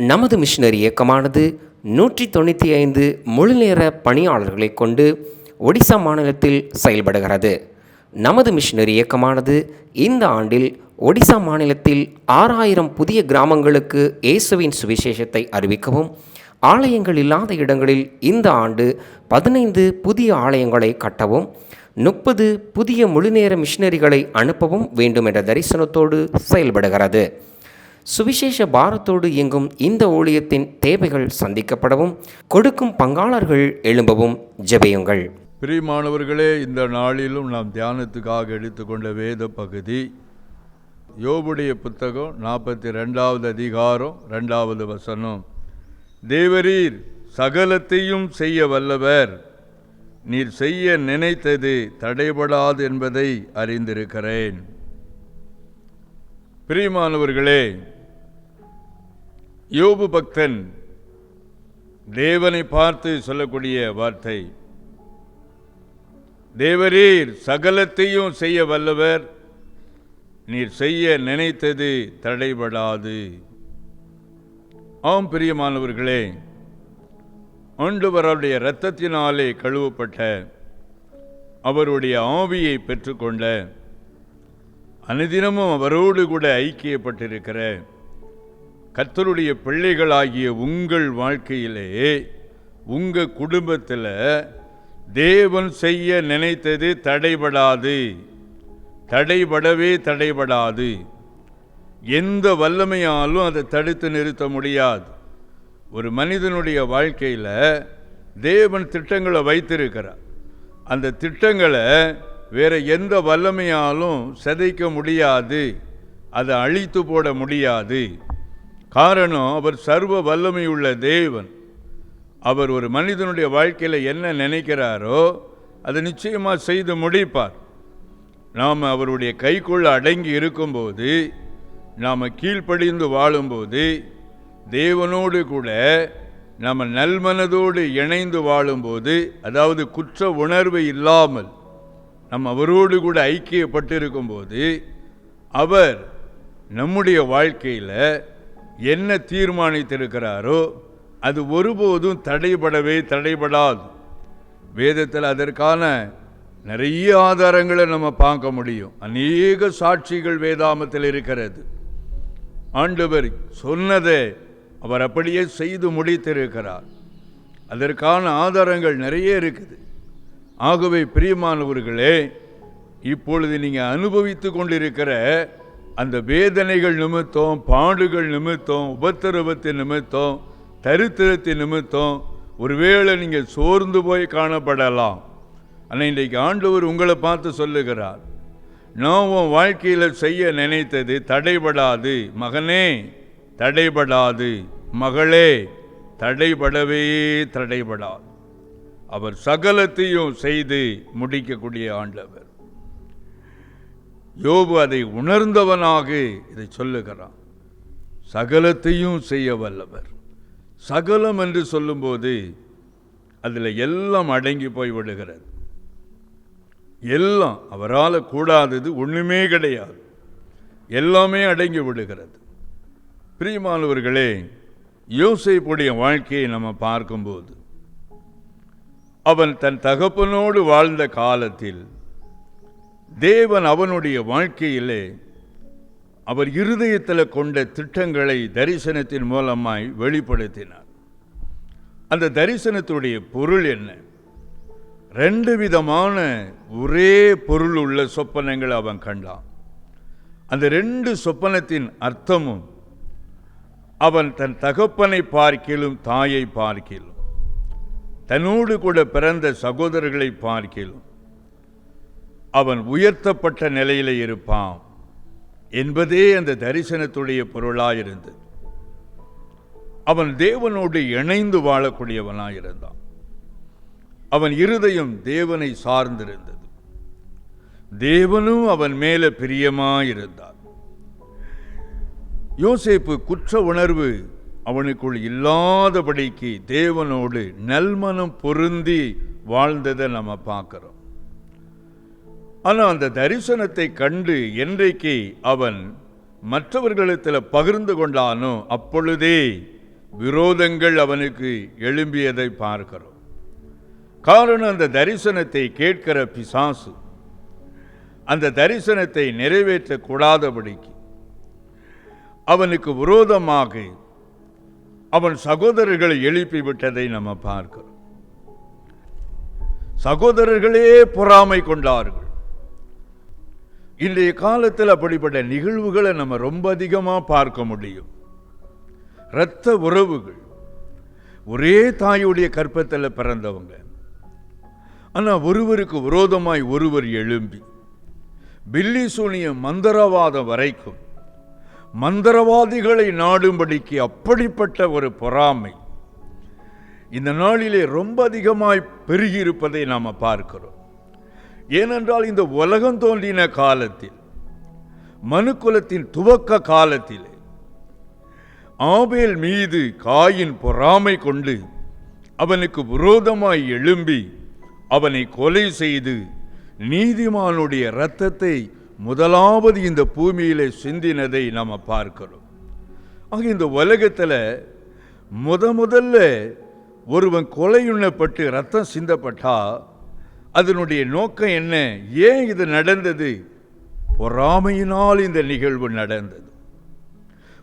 நமது மிஷனரி இயக்கமானது 195 முழுநேர பணியாளர்களை கொண்டு ஒடிசா மாநிலத்தில் செயல்படுகிறது. நமது மிஷனரி இயக்கமானது இந்த ஆண்டில் ஒடிசா மாநிலத்தில் 6000 புதிய கிராமங்களுக்கு இயேசுவின் சுவிசேஷத்தை அறிவிக்கவும், ஆலயங்கள் இல்லாத இடங்களில் இந்த ஆண்டு 15 புதிய ஆலயங்களை கட்டவும், 30 புதிய முழுநேர மிஷனரிகளை அனுப்பவும் வேண்டும் என்ற தரிசனத்தோடு செயல்படுகிறது. சுவிசேஷ பாரத்தோடு இயங்கும் இந்த ஊழியத்தின் தேவைகள் சந்திக்கப்படவும், கொடுக்கும் பங்காளர்கள் எழும்பவும் ஜெபியுங்கள். பிரியமானவர்களே, இந்த நாளிலும் நாம் தியானத்துக்காக எடுத்துக்கொண்ட வேத பகுதி யோபுடைய புத்தகம் 42வது அதிகாரம் 2வது வசனம். தேவரீர் சகலத்தையும் செய்ய வல்லவர், நீர் செய்ய நினைத்தது தடைபடாது என்பதை அறிந்திருக்கிறேன். பிரியமானவர்களே, யோபு பக்தன் தேவனை பார்த்து சொல்லக்கூடிய வார்த்தை, தேவரீர் சகலத்தையும் செய்ய வல்லவர், நீர் செய்ய நினைத்தது தடைபடாது. ஆம் பிரியமானவர்களே, ஆண்டவருடைய இரத்தத்தினாலே கழுவப்பட்ட, அவருடைய ஆவியை பெற்றுக்கொண்ட, அனுதினமும் அவரோடு கூட ஐக்கியப்பட்டிருக்கிற கர்த்தருடைய பிள்ளைகளாகிய உங்கள் வாழ்க்கையிலே, உங்கள் குடும்பத்தில் தேவன் செய்ய நினைத்தது தடைபடாது, தடைபடவே தடைபடாது. எந்த வல்லமையாலும் அதை தடுத்து நிறுத்த முடியாது. ஒரு மனிதனுடைய வாழ்க்கையில் தேவன் திட்டங்களை வைத்திருக்கிறார். அந்த திட்டங்களை வேற எந்த வல்லமையாலும் சிதைக்க முடியாது, அதை அழித்து போட முடியாது. காரணம், அவர் சர்வ வல்லமையுள்ள தேவன். அவர் ஒரு மனிதனுடைய வாழ்க்கையில் என்ன நினைக்கிறாரோ அதை நிச்சயமாக செய்து முடிப்பார். நாம் அவருடைய கைக்குள்ள அடங்கி இருக்கும்போது, நாம் கீழ்ப்படிந்து வாழும்போது, தேவனோடு கூட நாம் நல்மனதோடு இணைந்து வாழும்போது, அதாவது குற்ற உணர்வு இல்லாமல் நம்ம அவரோடு கூட ஐக்கியப்பட்டிருக்கும்போது, அவர் நம்முடைய வாழ்க்கையில் என்ன தீர்மானித்திருக்கிறாரோ அது ஒருபோதும் தடைபடவே தடைபடாது. வேதத்தில் அதற்கான நிறைய ஆதாரங்களை நம்ம பார்க்க முடியும். அநேக சாட்சிகள் வேதாமத்தில் இருக்கிறது. ஆண்டவர் சொன்னதை அவர் அப்படியே செய்து முடித்திருக்கிறார். அதற்கான ஆதாரங்கள் நிறைய இருக்குது. ஆகவே பிரியமானவர்களே, இப்பொழுது நீங்கள் அனுபவித்து கொண்டிருக்கிற அந்த வேதனைகள் நிமித்தம், பாடுகள் நிமித்தம், உபத்திரவத்தின் நிமித்தம், தரித்திரத்தின் நிமித்தம் ஒருவேளை நீங்கள் சோர்ந்து போய் காணப்படலாம். ஆனால் இன்றைக்கு ஆண்டவர் உங்களை பார்த்து சொல்லுகிறார், நான் உன் வாழ்க்கையில் செய்ய நினைத்தது தடைபடாது. மகனே தடைபடாது, மகளே தடைபடவே தடைபடாது. அவர் சகலத்தையும் செய்து முடிக்கக்கூடிய ஆண்டவர். யோபு அதை உணர்ந்தவனாக இதை சொல்லுகிறான். சகலத்தையும் செய்ய வல்லவர். சகலம் என்று சொல்லும்போது அதில் எல்லாம் அடங்கி போய் விடுகிறது. எல்லாம் அவரால் கூடாதது ஒன்றுமே கிடையாது, எல்லாமே அடங்கி விடுகிறது. பிரியமானவர்களே, யோசேப்புடைய வாழ்க்கையை நம்ம பார்க்கும்போது, அவன் தன் தகப்பனோடு வாழ்ந்த காலத்தில் தேவன் அவனுடைய வாழ்க்கையிலே அவர் இருதயத்தில் கொண்ட திட்டங்களை தரிசனத்தின் மூலமாய் வெளிப்படுத்தினார். அந்த தரிசனத்துடைய பொருள் என்ன? 2 விதமான ஒரே பொருள் உள்ள சொப்பனங்கள் அவன் கண்டான். அந்த 2 சொப்பனத்தின் அர்த்தமும் அவன் தன் தகப்பனை பார்க்கிலும், தாயை பார்க்கிலும், தன்னோடு கூட பிறந்த சகோதரர்களை பார்க்கிலும் அவன் உயர்த்தப்பட்ட நிலையில் இருப்பான் என்பதே அந்த தரிசனத்துடைய பொருளாயிருந்தது. அவன் தேவனோடு இணைந்து வாழக்கூடியவனாயிருந்தான். அவன் இருதயம் தேவனை சார்ந்திருந்தது. தேவனும் அவன் மேல பிரியமாயிருந்தார். யோசேப்பு குற்ற உணர்வு அவனுக்குள் இல்லாதபடிக்கு தேவனோடு நல்மனம் பொருந்தி வாழ்ந்ததை நம்ம பார்க்கிறோம். ஆனால் அந்த தரிசனத்தை கண்டு என்றைக்கு அவன் மற்றவர்களிடத்தில் பகிர்ந்து கொண்டானோ அப்பொழுதே விரோதங்கள் அவனுக்கு எழும்பியதை பார்க்கிறோம். காரணம், அந்த தரிசனத்தை கேட்கிற பிசாசு அந்த தரிசனத்தை நிறைவேற்றக்கூடாதபடிக்கு அவனுக்கு விரோதமாக அவன் சகோதரர்களை எழுப்பிவிட்டதை நம்ம பார்க்கிறோம். சகோதரர்களே பொறாமை கொண்டார்கள். இன்றைய காலத்தில் அப்படிப்பட்ட நிகழ்வுகளை நம்ம ரொம்ப அதிகமாக பார்க்க முடியும். இரத்த உறவுகள், ஒரே தாயுடைய கற்பத்தில் பிறந்தவங்க, ஆனால் ஒருவருக்கு விரோதமாய் ஒருவர் எழும்பி பில்லி சூனியம் மந்திரவாதம் வரைக்கும் மந்திரவாதிகளை நாடும்படிக்கு அப்படிப்பட்ட ஒரு பொறாமை இந்த நாளிலே ரொம்ப அதிகமாய் பெருகியிருப்பதை நாம் பார்க்கிறோம். ஏனென்றால் இந்த உலகம் தோன்றின காலத்தில், மனுக்குலத்தின் துவக்க காலத்திலே ஆபேல் மீது காயின் பொறாமை கொண்டு அவனுக்கு விரோதமாய் எழும்பி அவனை கொலை செய்து நீதிமானுடைய இரத்தத்தை முதலாவது இந்த பூமியிலே சிந்தினதை நாம் பார்க்கிறோம். ஆக இந்த உலகத்தில் முதல்ல ஒருவன் கொலையுண்ணப்பட்டு ரத்தம் சிந்தப்பட்டா அதனுடைய நோக்கம் என்ன? ஏன் இது நடந்தது? பொறாமையினால் இந்த நிகழ்வு நடந்தது.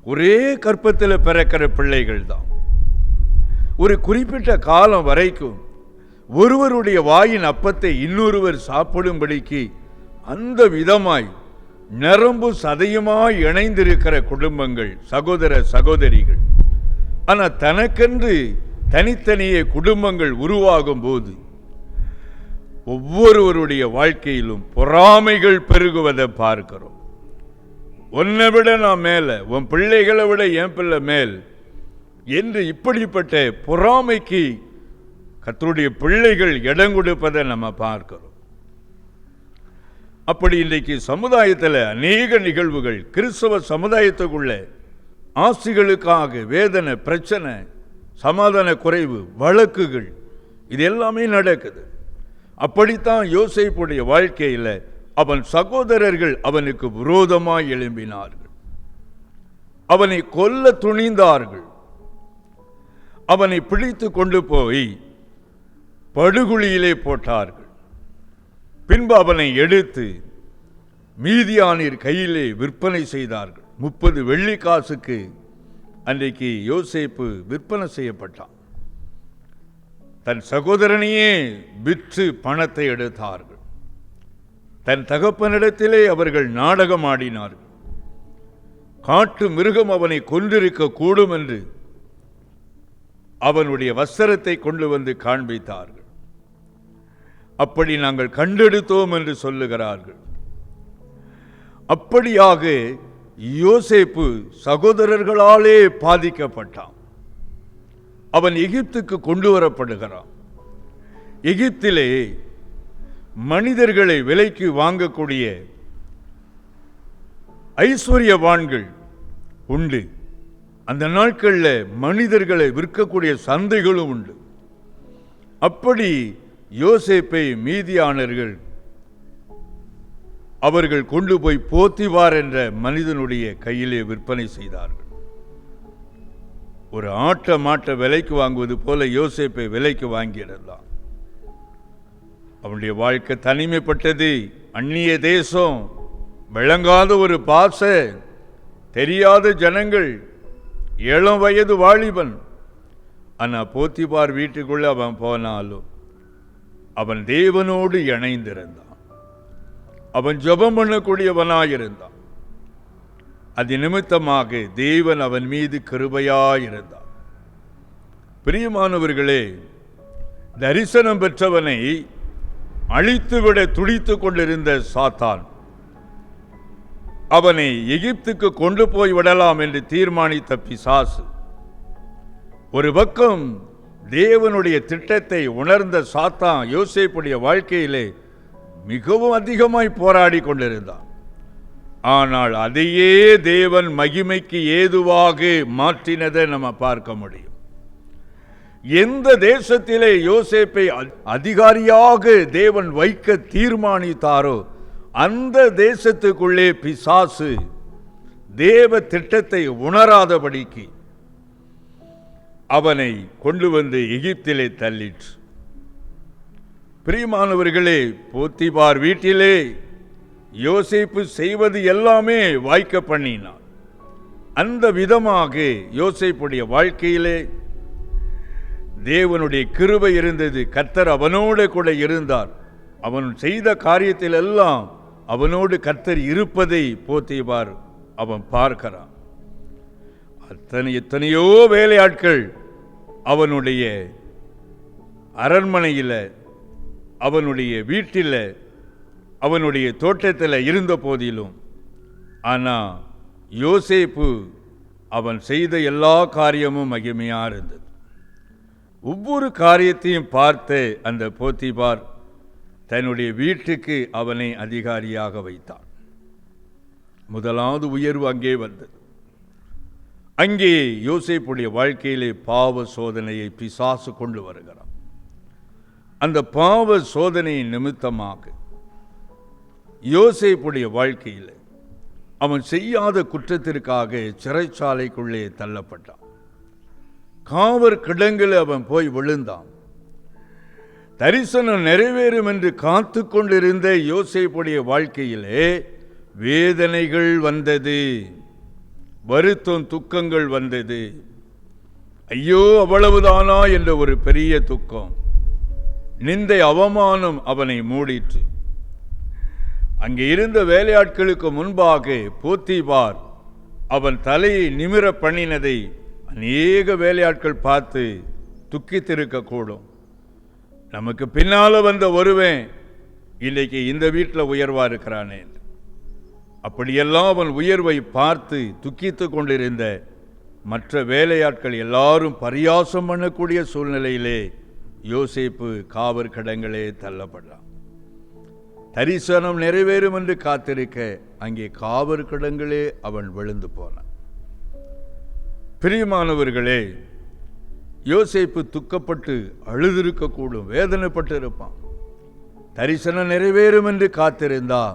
ஒரே கற்பத்தில் பிறக்கிற பிள்ளைகள் தான். ஒரு குறிப்பிட்ட காலம் வரைக்கும் ஒருவருடைய வாயின் அப்பத்தை இன்னொருவர் சாப்பிடும்படிக்கு அந்த விதமாய் நரம்பு சதையுமாய் இணைந்திருக்கிற குடும்பங்கள், சகோதர சகோதரிகள். ஆனால் தனக்கென்று தனித்தனியே குடும்பங்கள் உருவாகும் போது ஒவ்வொருவருடைய வாழ்க்கையிலும் பொறாமைகள் பெருகுவதை பார்க்கிறோம். உன்னை விட நான் மேல, உன் பிள்ளைகளை விட என் பிள்ளை மேல் என்று இப்படிப்பட்ட பொறாமைக்கு கர்த்தருடைய பிள்ளைகள் இடம் கொடுப்பதை நம்ம பார்க்கிறோம். அப்படி இன்றைக்கு சமுதாயத்தில் அநேக நிகழ்வுகள், கிறிஸ்தவ சமுதாயத்துக்குள்ள ஆசிகளுக்காக வேதனை, பிரச்சனை, சமாதான குறைவு, வழக்குகள், இது எல்லாமே நடக்குது. அப்படித்தான் யோசேப்புடைய வாழ்க்கையில் அவன் சகோதரர்கள் அவனுக்கு விரோதமாய் எழும்பினார்கள். அவனை கொல்ல துணிந்தார்கள். அவனை பிடித்து கொண்டு போய் படுகுழியிலே போட்டார்கள். பின்பு அவனை எடுத்து மீதியானின் கையிலே விற்பனை செய்தார்கள். 30 வெள்ளிக்காசுக்கு அன்றைக்கு யோசேப்பு விற்பனை செய்யப்பட்டான். தன் சகோதரனையே விற்று பணத்தை எடுத்தார்கள். தன் தகப்பனிடத்திலே அவர்கள் நாடகம் ஆடினார்கள். காட்டு மிருகம் அவனை கொன்றிருக்க கூடும் என்று அவனுடைய வஸ்திரத்தை கொண்டு வந்து காண்பித்தார்கள். அப்படி நாங்கள் கண்டெடுத்தோம் என்று சொல்லுகிறார்கள். அப்படியாக யோசேப்பு சகோதரர்களாலே பாதிக்கப்பட்டான். அவன் எகிப்துக்கு கொண்டு வரப்படுகிறான். எகிப்திலே மனிதர்களை விலைக்கு வாங்கக்கூடிய ஐஸ்வர்யவான்கள் உண்டு. அந்த நாட்களில் மனிதர்களை விற்கக்கூடிய சந்தைகளும் உண்டு. அப்படி யோசேப்பை மீதியானர்கள் அவர்கள் கொண்டு போய் போத்திபார் என்ற மனிதனுடைய கையிலே விற்பனை செய்தார்கள். ஒரு மாட்டை விலைக்கு வாங்குவது போல யோசேப்பை விலைக்கு வாங்கியிருந்தான். அவனுடைய வாழ்க்கை தனிமைப்பட்டது. அந்நிய தேசம், விளங்காத ஒரு பாச, தெரியாத ஜனங்கள், இளம் வயது வாலிபன். ஆனால் போத்திபார் வீட்டுக்குள்ள அவன் போனாலும் அவன் தேவனோடு இணைந்திருந்தான். அவன் ஜெபம் பண்ணக்கூடியவனாயிருந்தான். அது நிமித்தமாக தேவன் அவன் மீது கிருபையாயிருந்தான். பிரியமானவர்களே, தரிசனம் பெற்றவனை அழித்துவிட துடித்துக் கொண்டிருந்த சாத்தான் அவனை எகிப்துக்கு கொண்டு போய் விடலாம் என்று தீர்மானித்த பிசாசு ஒரு பக்கம் தேவனுடைய திட்டத்தை உணர்ந்த சாத்தான் யோசேப்புடைய வாழ்க்கையிலே மிகவும் அதிகமாய் போராடி கொண்டிருந்தான். ஆனால் அதையே தேவன் மகிமைக்கு ஏதுவாக மாற்றினதை நம்ம பார்க்க முடியும். எந்த தேசத்திலே யோசேப்பை அதிகாரியாக தேவன் வைக்க தீர்மானித்தாரோ அந்த தேசத்துக்குள்ளே பிசாசு தேவ திட்டத்தை உணராதபடிக்கு அவனை கொண்டு வந்து எகிப்திலே தள்ளிற்று. பிரியமானவர்களே, போத்திபார் வீட்டிலே யோசேப்பு செய்வது எல்லாமே வாய்க்க பண்ணினான். அந்த விதமாக யோசேப்புடைய வாழ்க்கையிலே தேவனுடைய கிருபை இருந்தது. கர்த்தர் அவனோடு கூட இருந்தார். அவன் செய்த காரியத்தில் எல்லாம் அவனோடு கர்த்தர் இருப்பதை போத்திபார் அவன் பார்க்கிறான். எத்தனையோ வேலையாட்கள் அவனுடைய அரண்மனையில், அவனுடைய வீட்டில், அவனுடைய தோட்டத்தில் இருந்த போதிலும், ஆனால் யோசேப்பு அவன் செய்த எல்லா காரியமும் மகிமையாக இருந்தது. ஒவ்வொரு காரியத்தையும் பார்த்து அந்த போத்திபார் தன்னுடைய வீட்டுக்கு அவனை அதிகாரியாக வைத்தான். முதலாவது உயர்வு அங்கே வந்தது. அங்கே யோசேப்புடைய வாழ்க்கையிலே பாவ சோதனையை பிசாசு கொண்டு வருகிறான். அந்த பாவ சோதனையின் நிமித்தமாக யோசேப்புடைய வாழ்க்கையில் அவன் செய்யாத குற்றத்திற்காக சிறைச்சாலைக்குள்ளே தள்ளப்பட்டான். காவற் கிடங்கில் அவன் போய் விழுந்தான். தரிசனம் நிறைவேறும் என்று காத்து கொண்டிருந்த யோசேப்புடைய வாழ்க்கையிலே வேதனைகள் வந்தது, வருத்தம் துக்கங்கள் வந்தது. ஐயோ அவ்வளவுதானா என்ற ஒரு பெரிய துக்கம், நிந்தை அவமானம் அவனை மூடிற்று. அங்கே இருந்த வேலையாட்களுக்கு முன்பாக போத்திபார் அவன் தலையை நிமிர பண்ணினதை அநேக வேலையாட்கள் பார்த்து துக்கித்திருக்கக்கூடும். நமக்கு பின்னால வந்த ஒருவன் இன்னைக்கு இந்த வீட்டில் உயர்வா இருக்கிறானே, அப்படியெல்லாம் அவன் உயர்வை பார்த்து துக்கித்து கொண்டிருந்த மற்ற வேலையாட்கள் எல்லாரும் பரியாசம் பண்ணக்கூடிய சூழ்நிலையிலே யோசேப்பு காவற் கிடங்களே தள்ளப்பட்டான். தரிசனம் நிறைவேறும் என்று காத்திருக்க அங்கே காவற் கிடங்களே அவன் விழுந்து போனான். பிரியமானவர்களே, யோசேப்பு துக்கப்பட்டு அழுதிருக்கக்கூடும், வேதனைப்பட்டு இருப்பான். தரிசனம் நிறைவேறும் என்று காத்திருந்தா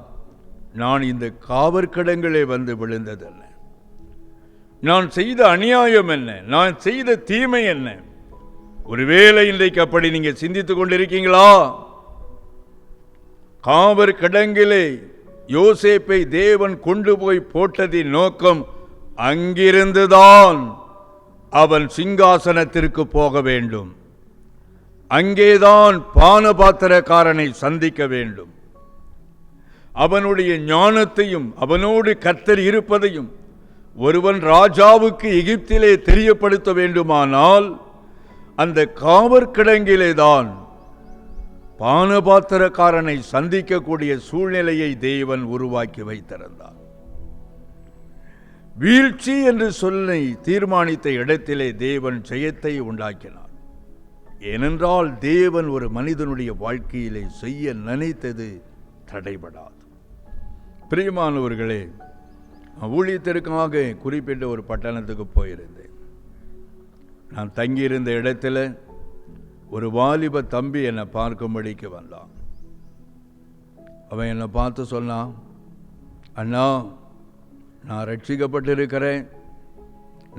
நான் இந்த காவற்கிடங்களே வந்து விழுந்ததல்ல, நான் செய்த அநியாயம் என்ன, நான் செய்த தீமை என்ன? ஒருவேளை இன்றைக்கு அப்படி நீங்க சிந்தித்துக் கொண்டிருக்கீங்களா? காவற்கிடங்கிலே யோசேப்பை தேவன் கொண்டு போய் போட்டதின் நோக்கம் அங்கிருந்துதான் அவன் சிங்காசனத்திற்கு போக வேண்டும், அங்கேதான் பானபாத்திரக்காரனை சந்திக்க வேண்டும். அவனுடைய ஞானத்தையும் அவனோடு கர்த்தர் இருப்பதையும் ஒருவன் ராஜாவுக்கு எகிப்திலே தெரியப்படுத்த வேண்டுமானால் அந்த காவற்கிடங்கிலே தான் பானபாத்திரக்காரனை சந்திக்கக்கூடிய சூழ்நிலையை தேவன் உருவாக்கி வைத்திருந்தார். வீழ்ச்சி என்று சொல்லி தீர்மானித்த இடத்திலே தேவன் ஜெயத்தை உண்டாக்கினார். ஏனென்றால் தேவன் ஒரு மனிதனுடைய வாழ்க்கையிலே செய்ய நினைத்தது தடைபடாது. பிரியமானவர்களே, ஊழியத்திற்காக குறிப்பிட்ட ஒரு பட்டணத்துக்கு போயிருந்தேன். நான் தங்கியிருந்த இடத்துல ஒரு வாலிப தம்பி என்னை பார்க்கும்படிக்கு வந்தான். அவன் என்னை பார்த்து சொன்னான், அண்ணா, நான் ரட்சிக்கப்பட்டிருக்கிறேன்,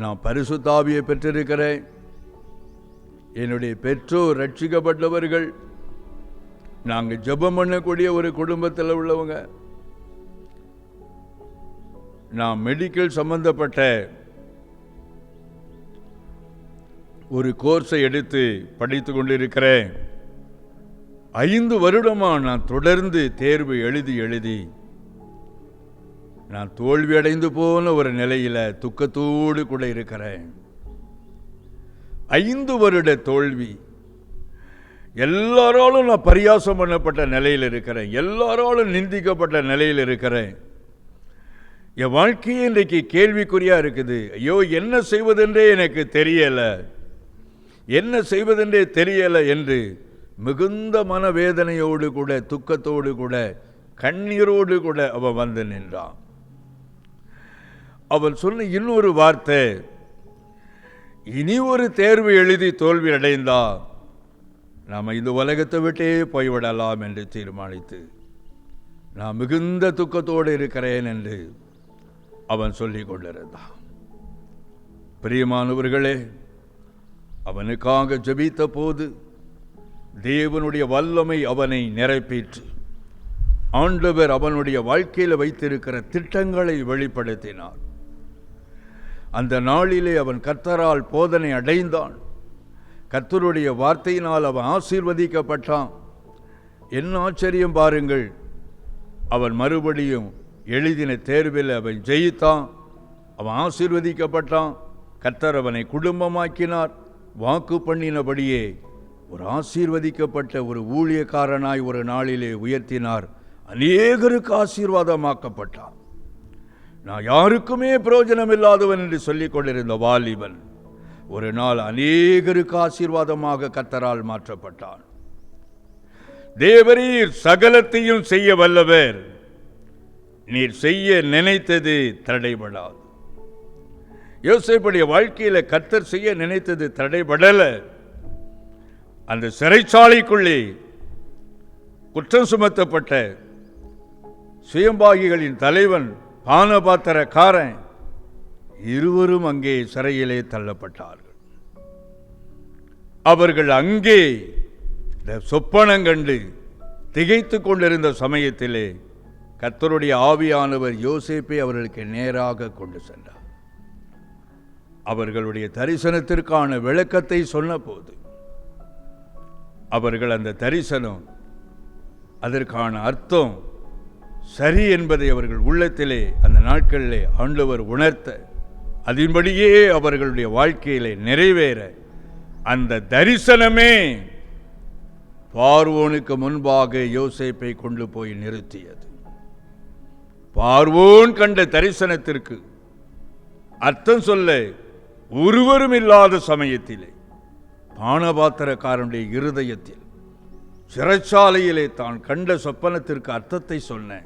நான் பரிசுத்த ஆவியை பெற்றிருக்கிறேன், என்னுடைய பெற்றோர் ரட்சிக்கப்பட்டவர்கள், நாங்கள் ஜெபம் பண்ணக்கூடிய ஒரு குடும்பத்தில் உள்ளவங்க, நான் மெடிக்கல் சம்பந்தப்பட்ட ஒரு கோர்ஸை எடுத்து படித்து கொண்டிருக்கிறேன். 5 வருடமா நான் தொடர்ந்து தேர்வு எழுதி நான் தோல்வி அடைந்து போன ஒரு நிலையில துக்கத்தோடு கூட இருக்கிறேன். 5 வருட தோல்வி, எல்லாராலும் நான் பரியாசம் பண்ணப்பட்ட நிலையில் இருக்கிறேன், எல்லாராலும் நிந்திக்கப்பட்ட நிலையில் இருக்கிறேன். என் வாழ்க்கையே இன்றைக்கு கேள்விக்குறியா இருக்குது. ஐயோ, என்ன செய்வதென்றே எனக்கு தெரியல, என்ன செய்வதென்றே தெரியல என்று மிகுந்த மனவேதனையோடு கூட, துக்கத்தோடு கூட, கண்ணீரோடு கூட அவன் வந்து நின்றான். அவன் சொன்ன இன்னொரு வார்த்தை, இனி ஒரு தேர்வு எழுதி தோல்வி அடைந்தா நாம் இந்த உலகத்தை விட்டே போய்விடலாம் என்று தீர்மானித்து நான் மிகுந்த துக்கத்தோடு இருக்கிறேன் என்று அவன் சொல்லிக் கொண்டிருந்தான். பிரியமானவர்களே, அவனுக்காக ஜெபித்த போது தேவனுடைய வல்லமை அவனை நிரப்பிற்று. ஆண்டவர் அவனுடைய வாழ்க்கையில் வைத்திருக்கிற திட்டங்களை வெளிப்படுத்தினார். அந்த நாளிலே அவன் கர்த்தரால் போதனை அடைந்தான். கர்த்தருடைய வார்த்தையினால் அவன் ஆசீர்வதிக்கப்பட்டான். என்ன ஆச்சரியம் பாருங்கள், அவன் மறுபடியும் எழுதின தேர்வில் அவன் ஜெயித்தான். அவன் ஆசீர்வதிக்கப்பட்டான். கர்த்தர் அவனை குடும்பமாக்கினார். வாக்கு பண்ணினபடியே ஒரு ஆசீர்வதிக்கப்பட்ட ஒரு ஊழியக்காரனாய் ஒரு நாளிலே உயர்த்தினார். அநேகருக்கு ஆசீர்வாதமாக்கப்பட்டான். நான் யாருக்குமே பிரயோஜனம் இல்லாதவன் என்று சொல்லிக் கொண்டிருந்த வாலிபன் ஒரு நாள் அநேகருக்கு ஆசீர்வாதமாக கர்த்தரால் மாற்றப்பட்டான். தேவரீர் சகலத்தையும் செய்ய வல்லவர், நீர் செய்ய நினைத்தது தடைபடாது. யோசேப்புடைய வாழ்க்கையில கர்த்தர் செய்ய நினைத்தது தடைபடல. அந்த சிறைச்சாலைக்குள்ளே குற்றம் சுமத்தப்பட்ட சுயம்பாகிகளின் தலைவன் பானபாத்திரக்காரன் இருவரும் அங்கே சிறையிலே தள்ளப்பட்டார்கள். அவர்கள் அங்கே சொப்பனங்கண்டு திகைத்து கொண்டிருந்த சமயத்திலே கர்த்தருடைய ஆவியானவர் யோசேப்பை அவர்களுக்கு நேராக கொண்டு சென்றார். அவர்களுடைய தரிசனத்திற்கான விளக்கத்தை சொன்னபோது அவர்கள் அந்த தரிசனம், அதற்கான அர்த்தம் சரி என்பதை அவர்கள் உள்ளத்திலே அந்த நாட்களிலே ஆண்டவர் உணர்த்த, அதன்படியே அவர்களுடைய வாழ்க்கையிலே நிறைவேற அந்த தரிசனமே பார்வோனுக்கு முன்பாக யோசேப்பை கொண்டு போய் நிறுத்தியது. பார்வோன் கண்ட தரிசனத்திற்கு அர்த்தம் சொல்ல ஒருவரும் இல்லாத சமயத்திலே பானபாத்திரக்காரனுடைய இருதயத்தில் சிறைச்சாலையிலே தான் கண்ட சொப்பனத்திற்கு அர்த்தத்தை சொன்ன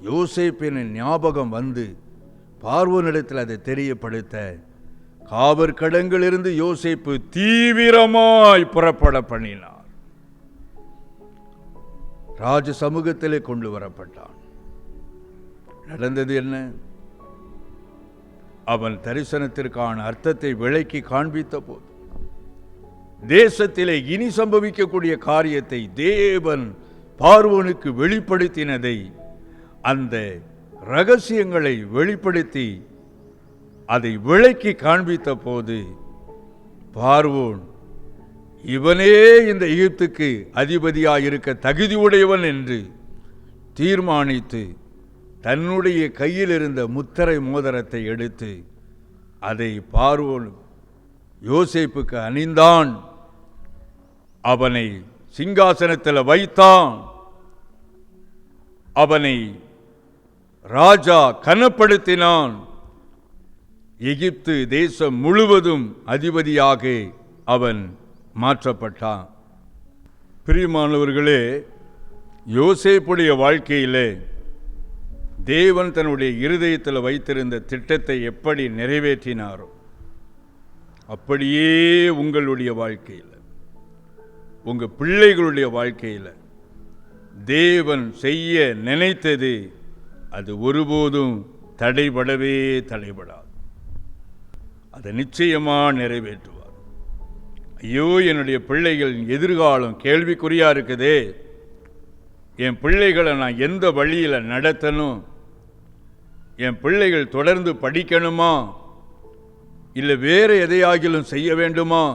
யோசேப்பின் ஞாபகம் வந்து பார்வோனிடத்தில் அதை தெரியப்படுத்த காவற்கடங்களிலிருந்து யோசேப்பு தீவிரமாய் புறப்பட பண்ணினார். ராஜ சமூகத்திலே கொண்டு வரப்பட்டான். நடந்தது என்ன? அவன் தரிசனத்திற்கான அர்த்தத்தை விளக்கி காண்பித்த போது தேசத்திலே இனி சம்பவிக்கக்கூடிய காரியத்தை தேவன் பார்வோனுக்கு வெளிப்படுத்தினதை, அந்த ரகசியங்களை வெளிப்படுத்தி அதை விளக்கி காண்பித்த போது பார்வோன் இவனே இந்த எகிப்துக்கு அதிபதியாயிருக்க தகுதி உடையவன் என்று தீர்மானித்து தன்னுடைய கையில் இருந்த முத்திரை மோதிரத்தை எடுத்து அதை பார்வோன் யோசேப்புக்கு அணிந்தான். அவனை சிங்காசனத்தில் வைத்தான். அவனை ராஜா கனப்படுத்தினான். எகிப்து தேசம் முழுவதும் அதிபதியாக அவன் மாற்றப்பட்டான். பிரியமானவர்களே, யோசேப்புடைய வாழ்க்கையிலே தேவன் தன்னுடைய இருதயத்தில் வைத்திருந்த திட்டத்தை எப்படி நிறைவேற்றினாரோ அப்படியே உங்களுடைய வாழ்க்கையில், உங்கள் பிள்ளைகளுடைய வாழ்க்கையில் தேவன் செய்ய நினைத்தது அது ஒருபோதும் தடைபடவே தடைபடாது. அதை நிச்சயமாக நிறைவேற்றுவார். ஐயோ, என்னுடைய பிள்ளைகளின் எதிர்காலம் கேள்விக்குறியாக இருக்குதே, என் பிள்ளைகளை நான் எந்த வழியில் நடத்தணும், என் பிள்ளைகள் தொடர்ந்து படிக்கணுமா இல்லை வேறு எதையாகிலும் செய்ய வேண்டுமா,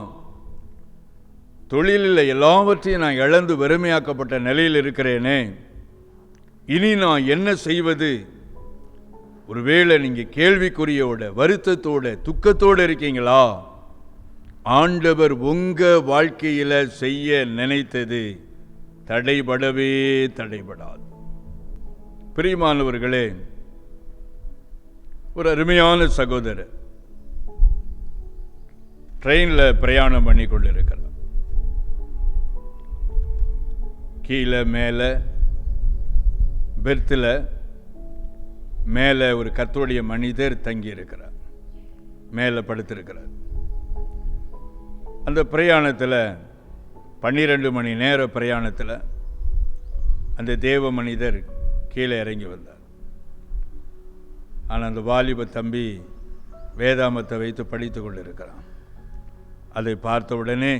தொழிலில் எல்லாவற்றையும் நான் இழந்து வெறுமையாக்கப்பட்ட நிலையில் இருக்கிறேனே, இனி நான் என்ன செய்வது? ஒருவேளை நீங்கள் கேள்விக்குறியோட வருத்தத்தோட துக்கத்தோடு இருக்கீங்களா? ஆண்டவர் உங்கள் வாழ்க்கையில் செய்ய நினைத்தது தடைபடவே தடைபடாது. பிரியமானவர்களே, ஒரு அருமையான சகோதரர் ட்ரெயினில் பிரயாணம் பண்ணி கொண்டிருக்கிறார். கீழே மேலே பெர்த்தில் மேலே ஒரு கர்த்தருடைய மனிதர் தங்கி இருக்கிறார், மேலே படுத்திருக்கிறார். அந்த பிரயாணத்தில் 12 மணி நேர பிரயாணத்தில் அந்த தேவ மனிதர் கீழே இறங்கி வந்தார். ஆனால் அந்த வாலிப தம்பி வேதாமத்தை வைத்து படித்து கொண்டிருக்கிறான். அதை பார்த்தவுடனே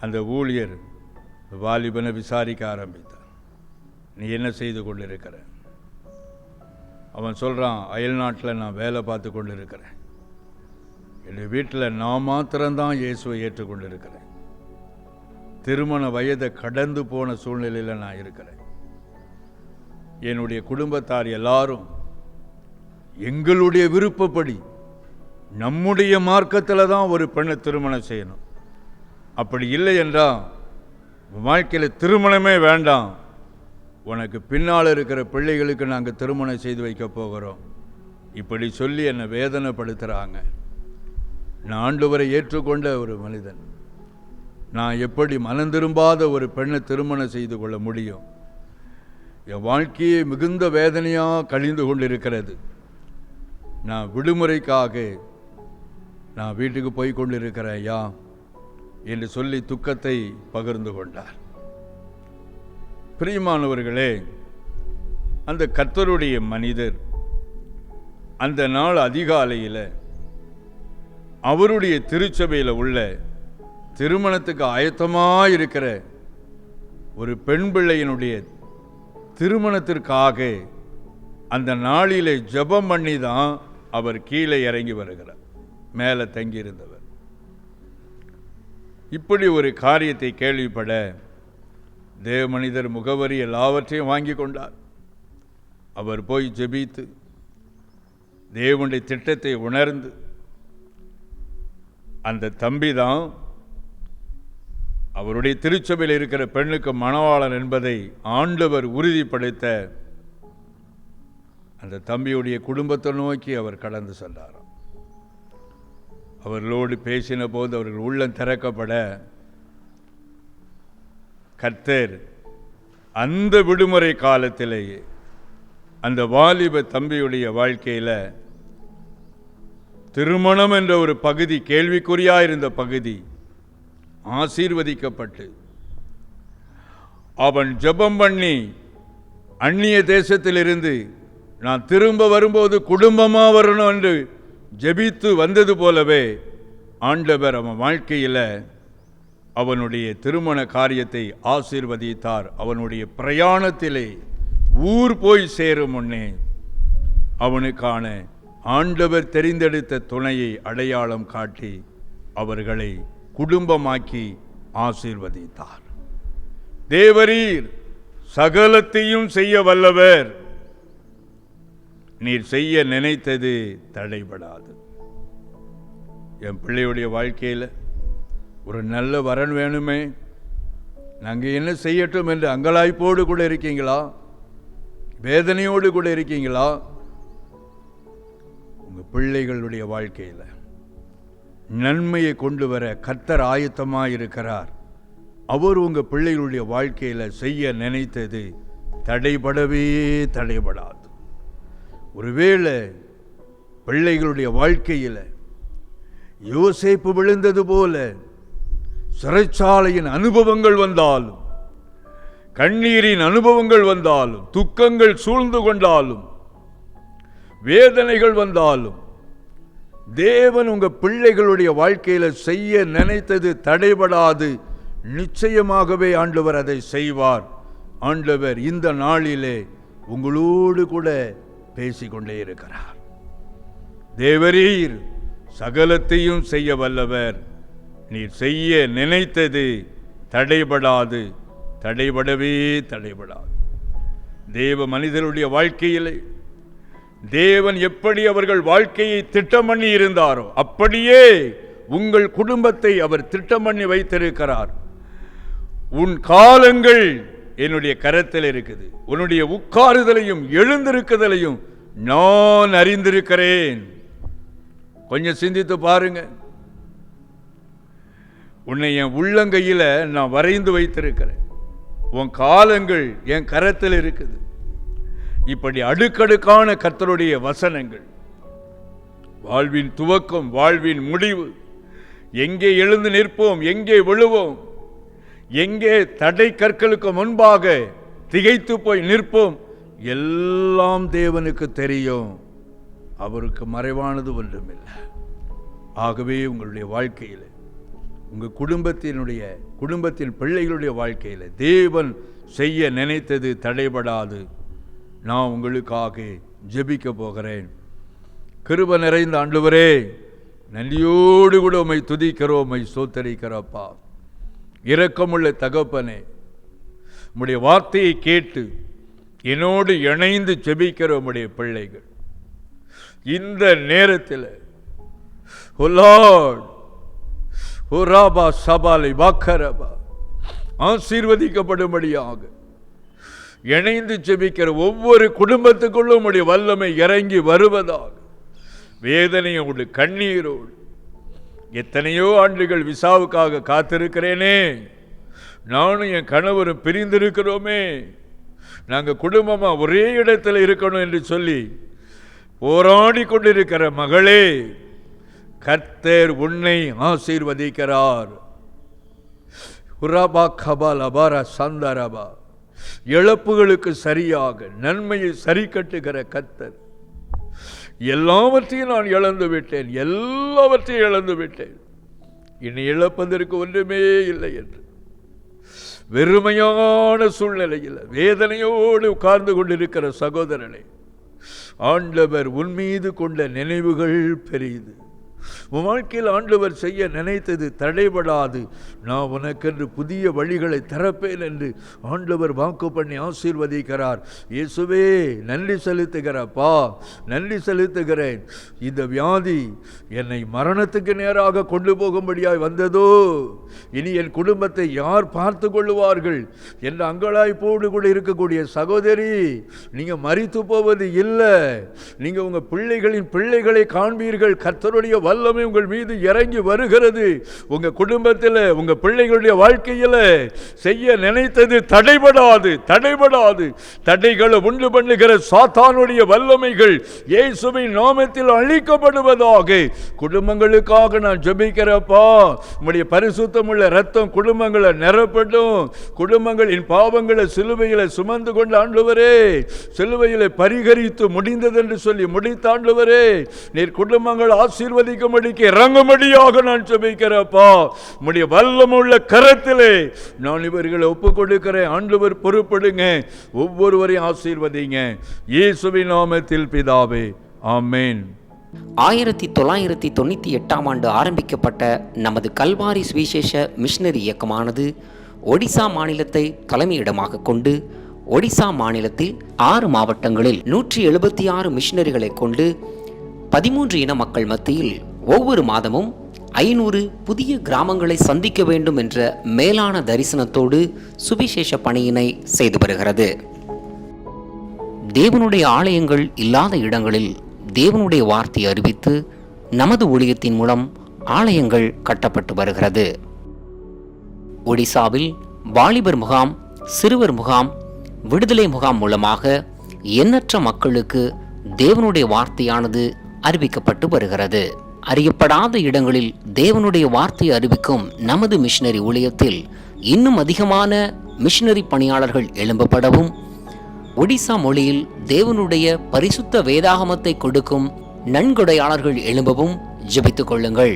அந்த ஊழியர் வாலிபனை விசாரிக்க ஆரம்பித்தார். நீ என்ன செய்து கொண்டிருக்கிற? அவன் சொல்கிறான், அயல் நாட்டில் நான் வேலை பார்த்து கொண்டு இருக்கிறேன். என் வீட்டில் நான் மாத்திரம்தான் இயேசுவை ஏற்றுக்கொண்டிருக்கிறேன். திருமண வயதை கடந்து போன சூழ்நிலையில் நான் இருக்கிறேன். என்னுடைய குடும்பத்தார் எல்லாரும் எங்களுடைய விருப்பப்படி நம்முடைய மார்க்கத்தில் தான் ஒரு பெண்ணை திருமணம் செய்யணும். அப்படி இல்லை என்றால் வாழ்க்கையில் திருமணமே வேண்டாம், உனக்கு பின்னால் இருக்கிற பிள்ளைகளுக்கு நாங்கள் திருமணம் செய்து வைக்க போகிறோம், இப்படி சொல்லி என்னை வேதனைப்படுத்துகிறாங்க. நான் ஆண்டவரை ஏற்றுக்கொண்ட ஒரு மனிதன், நான் எப்படி மனம் திரும்பாத ஒரு பெண்ணை திருமணம் செய்து கொள்ள முடியும்? என் வாழ்க்கையை மிகுந்த வேதனையாக கழிந்து கொண்டிருக்கிறது. நான் விடுமுறைக்காக நான் வீட்டுக்கு போய் கொண்டிருக்கிறேன் ஐயா என்று சொல்லி துக்கத்தை பகிர்ந்து கொண்டார். பிரியமானவர்களே, அந்த கர்த்தருடைய மனிதர் அந்த நாள் அதிகாலையில் அவருடைய திருச்சபையில் உள்ள திருமணத்துக்கு ஆயத்தமாக இருக்கிற ஒரு பெண் பிள்ளையினுடைய திருமணத்திற்காக அந்த நாளிலே ஜெபம் பண்ணி தான் அவர் கீழே இறங்கி வருகிறார், மேலே தங்கியிருந்தவர். இப்படி ஒரு காரியத்தை கேள்விப்பட தேவ மனிதர் முகவரி எல்லாவற்றையும் வாங்கி கொண்டார். அவர் போய் ஜெபித்து தேவனுடைய திட்டத்தை உணர்ந்து, அந்த தம்பி தான் அவருடைய திருச்சபையில் இருக்கிற பெண்ணுக்கு மணவாளன் என்பதை ஆண்டவர் உறுதிப்படுத்த அந்த தம்பியுடைய குடும்பத்தை நோக்கி அவர் கடந்து சென்றார். அவர்களோடு பேசின போது அவர்கள் உள்ளம் திறக்கப்பட கர்த்தர் அந்த விடுமுறை காலத்திலேயே அந்த வாலிப தம்பியுடைய வாழ்க்கையில் திருமணம் என்ற ஒரு பகுதி, கேள்விக்குறியாயிருந்த பகுதி, ஆசீர்வதிக்கப்பட்டு அவன் ஜெபம் பண்ணி அந்நிய தேசத்திலிருந்து நான் திரும்ப வரும்போது குடும்பமாக வரணும் என்று ஜெபித்து வந்தது போலவே ஆண்டவர் அவன் வாழ்க்கையில் அவனுடைய திருமண காரியத்தை ஆசீர்வதித்தார். அவனுடைய பிரயாணத்திலே ஊர் போய் சேரும் முன்னே அவனுக்கான ஆண்டவர் தெரிந்தெடுத்த துணையை அடையாளம் காட்டி அவர்களை குடும்பமாக்கி ஆசீர்வதித்தார். தேவரீர் சகலத்தையும் செய்ய வல்லவர், நீர் செய்ய நினைத்தது தடைபடாது. என் பிள்ளையுடைய வாழ்க்கையில் ஒரு நல்ல வரன் வேணுமே, நாங்கள் என்ன செய்யட்டும் என்று அங்கலாய்ப்போடு கூட இருக்கீங்களா? வேதனையோடு கூட இருக்கீங்களா? உங்கள் பிள்ளைகளுடைய வாழ்க்கையில் நன்மையை கொண்டு வர கர்த்தர் ஆயத்தமாக இருக்கிறார். அவர் உங்கள் பிள்ளைகளுடைய வாழ்க்கையில் செய்ய நினைத்தது தடைபடவே தடைபடாது. ஒருவேளை பிள்ளைகளுடைய வாழ்க்கையில் யோசேப்பு விழுந்தது போல சிறைச்சாலையின் அனுபவங்கள் வந்தாலும், கண்ணீரின் அனுபவங்கள் வந்தாலும், துக்கங்கள் சூழ்ந்து கொண்டாலும், வேதனைகள் வந்தாலும், தேவன் உங்கள் பிள்ளைகளுடைய வாழ்க்கையில் செய்ய நினைத்தது தடைபடாது. நிச்சயமாகவே ஆண்டவர் அதை செய்வார். ஆண்டவர் இந்த நாளிலே உங்களோடு கூட பேசிக்கொண்டே இருக்கிறார். தேவரீர் சகலத்தையும் செய்ய வல்லவர், நீர் செய்ய நினைத்தது தடைபடாது, தடைபடவே தடைபடாது. தேவ மனிதருடைய வாழ்க்கையிலே தேவன் எப்படி அவர்கள் வாழ்க்கையை திட்டம் பண்ணி இருந்தாரோ அப்படியே உங்கள் குடும்பத்தை அவர் திட்டம் பண்ணி வைத்திருக்கிறார். உன் காலங்கள் என்னுடைய கரத்தில் இருக்குது, உன்னுடைய உட்காருதலையும் எழுந்திருக்குதலையும் நான் அறிந்திருக்கிறேன். கொஞ்சம் சிந்தித்து பாருங்க. உன்னை என் உள்ளங்கையில் நான் வரைந்து வைத்திருக்கிறேன், உன் காலங்கள் என் கரத்தில் இருக்குது. இப்படி அடுக்கடுக்கான கர்த்தருடைய வசனங்கள், வாழ்வின் துவக்கம், வாழ்வின் முடிவு, எங்கே எழுந்து நிற்போம், எங்கே விழுவோம், எங்கே தடை கற்களுக்கு முன்பாக திகைத்து போய் நிற்போம், எல்லாம் தேவனுக்கு தெரியும். அவருக்கு மறைவானது ஒன்றுமில்லை. ஆகவே உங்களுடைய வாழ்க்கையில் உங்கள் குடும்பத்தின் பிள்ளைகளுடைய வாழ்க்கையில் தேவன் செய்ய நினைத்தது தடைபடாது. நான் உங்களுக்காக ஜெபிக்க போகிறேன். கிருபை நிறைந்த ஆண்டவரே, நன்றியோடு கூட உம்மை துதிக்கிறோம், உம்மை ஸ்தோத்தரிக்கிறோப்பா. இரக்கமுள்ள தகப்பனே, உம்முடைய வார்த்தையை கேட்டு என்னோடு இணைந்து ஜெபிக்கிற உம்முடைய பிள்ளைகள் இந்த நேரத்தில் ஓ லார்ட், ஓ ராபா சபாலை வாக்கரபா ஆசீர்வதிக்கப்படும்படியாக இணைந்து ஜெபிக்கிற ஒவ்வொரு குடும்பத்துக்குள்ளும் உம்முடைய வல்லமை இறங்கி வருவதாக. வேதனையோடு கண்ணீரோடு எத்தனையோ ஆண்டுகள் விசாவுக்காக காத்திருக்கிறேனே, நானும் என் கணவரும் பிரிந்திருக்கிறோமே, நாங்கள் குடும்பமாக ஒரே இடத்துல இருக்கணும் என்று சொல்லி போராடி கொண்டிருக்கிற மகளே, கர்த்தர் உன்னை ஆசீர்வதிக்கிறார். உராபா கபால் அபாரா சந்தரபா, இழப்புகளுக்கு சரியாக நன்மையை சரி கட்டுகிற கர்த்தர். எல்லாவற்றையும் நான் இழந்து விட்டேன், எல்லாவற்றையும் இழந்து விட்டேன், இனி இழப்பதற்கு ஒன்றுமே இல்லை என்று வெறுமையான சூழ்நிலையில் வேதனையோடு உட்கார்ந்து கொண்டிருக்கிற சகோதரனை ஆண்டவர் உன் மீது கொண்ட நினைவுகள் பெரியது. உன் வாழ்க்கையில் ஆண்டவர் செய்ய நினைத்தது தடைபடாது. நான் உனக்கென்று புதிய வழிகளை திறப்பேன் என்று ஆண்டவர் வாக்கு பண்ணி ஆசீர்வதிக்கிறார். இயேசுவே நன்றி செலுத்துகிறப்பா, நன்றி செலுத்துகிறேன். இந்த வியாதி என்னை மரணத்துக்கு நேராக கொண்டு போகும்படியாய் வந்ததோ, இனி என் குடும்பத்தை யார் பார்த்து கொள்ளுவார்கள் என்ற அங்கலாய்ப்போடு கூட இருக்கக்கூடிய சகோதரி, நீங்கள் மரித்து போவது இல்லை, நீங்கள் உங்கள் பிள்ளைகளின் பிள்ளைகளை காண்பீர்கள். கர்த்தருடைய வல்லமை உங்கள் மீது இறங்கி வருகிறது. உங்க குடும்பத்தில் உங்க பிள்ளைகளுடைய வாழ்க்கையில் செய்ய நினைத்தது தடைபடாது, தடைபடாது. தடைகளை உண்டு பண்ணுகிற சாத்தானுடைய வல்லமைகள் இயேசுவின் நாமத்தில் அழிக்கப்படுவதாக. குடும்பங்களுக்காக நான் ஜெபிக்கிறப்பா, உம்முடைய பரிசுத்தமுள்ள இரத்தம் குடும்பங்களை நிரப்பட்டும். குடும்பங்களின் பாவங்களை சிலுவையில் சுமந்து கொண்ட ஆண்டவரே, சிலுவையில் பரிகரித்து முடிந்தது என்று சொல்லி முடித்த ஆண்டவரே, நீர் குடும்பங்கள் ஆசீர்வதிக்கும்படிக்கு இறங்கும்படியாக நான் ஜெபிக்கிறப்பா. உம்முடைய வல்லமுள்ள கரத்திலே நான் இவர்களை ஒப்புக் கொடுக்கிறேன். ஆண்டவர் பொறுப்படுங்க, ஒவ்வொருவரையும் ஆசீர்வதிங்க. இயேசுவின் நாமத்தில் பிதாவே, ஆமென். 1998ஆம் ஆண்டு ஆரம்பிக்கப்பட்ட நமது கல்வாரி சுவிசேஷ மிஷனரி இயக்கமானது ஒடிசா மாநிலத்தை தலைமையிடமாக கொண்டு ஒடிசா மாநிலத்தில் 6 மாவட்டங்களில் 176 மிஷனரிகளை கொண்டு 13 இன மக்கள் மத்தியில் ஒவ்வொரு மாதமும் 500 புதிய கிராமங்களை சந்திக்க வேண்டும் என்ற மேலான தரிசனத்தோடு சுவிசேஷ பணியினை செய்து வருகிறது. தேவனுடைய ஆலயங்கள் இல்லாத இடங்களில் தேவனுடைய வார்த்தை அறிவித்து நமது ஊழியத்தின் மூலம் ஆலயங்கள் கட்டப்பட்டு வருகிறது. ஒடிசாவில் வாலிபர் முகாம், சிறுவர் முகாம், விடுதலை முகாம் மூலமாக எண்ணற்ற மக்களுக்கு தேவனுடைய வார்த்தையானது அறிவிக்கப்பட்டு வருகிறது. அறியப்படாத இடங்களில் தேவனுடைய வார்த்தையை அறிவிக்கும் நமது மிஷனரி ஊழியத்தில் இன்னும் அதிகமான மிஷனரி பணியாளர்கள் எழும்பப்படவும், ஒடிசா மொழியில் தேவனுடைய பரிசுத்த வேதாகமத்தை கொடுக்கும் நன்கொடையாளர்கள் எழும்பவும் ஜெபித்துக் கொள்ளுங்கள்.